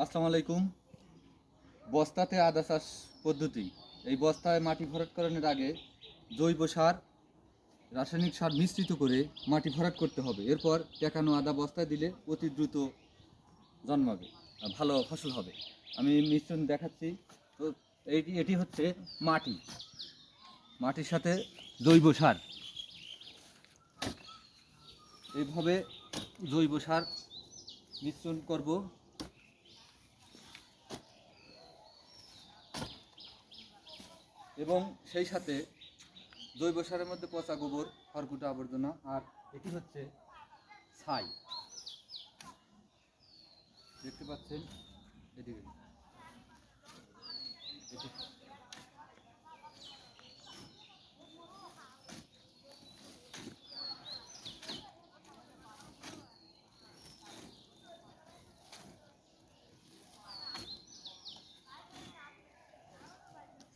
আসসালামু আলাইকুম। বস্তাতে আদা চাষ পদ্ধতি। এই বস্তায় মাটি ভরাটকরণের আগে জৈব সার, রাসায়নিক সার মিশ্রিত করে মাটি ভরাট করতে হবে। এরপর টেকানো আদা বস্তায় দিলে অতি দ্রুত জন্মাবে, ভালো ফসল হবে। আমি মিশ্রণ দেখাচ্ছি। তো এটি হচ্ছে মাটি, মাটির সাথে জৈব সার। এইভাবে জৈব সার মিশ্রণ করব। এবং সেই সাথে জৈব সারের মধ্যে পচা গোবর, খড়কুটা আবর্জনা, আর এটি হচ্ছে ছাই। দেখতে পাচ্ছেন এদিকে এটি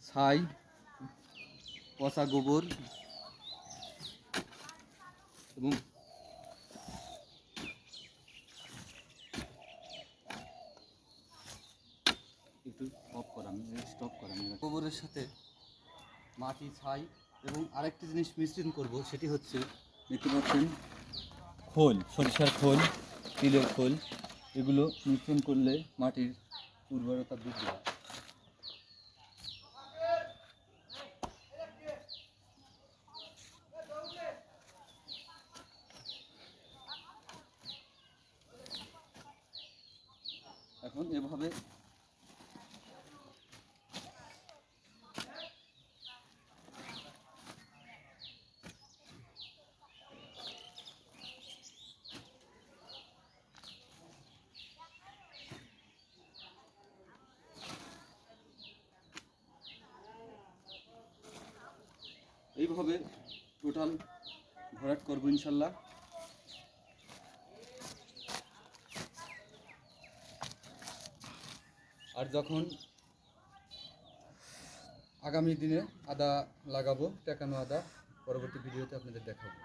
ছাই, পচা গোবর এবং একটু অফ করা, স্টপ করা। গোবরের সাথে মাটি, ছাই এবং আরেকটি জিনিস মিশ্রণ করব, সেটি হচ্ছে দেখতে পাচ্ছেন খোল, সরিষার খোল, তিলের খোল। এগুলো মিশ্রণ করলে মাটির উর্বরতা বৃদ্ধি হয়। এখন এভাবে টোটাল ভরাট করবো ইনশাল্লাহ। আর যখন আগামী দিনে আদা লাগাবো, টেকানো আদা, পরবর্তী ভিডিওতে আপনাদের দেখাবো।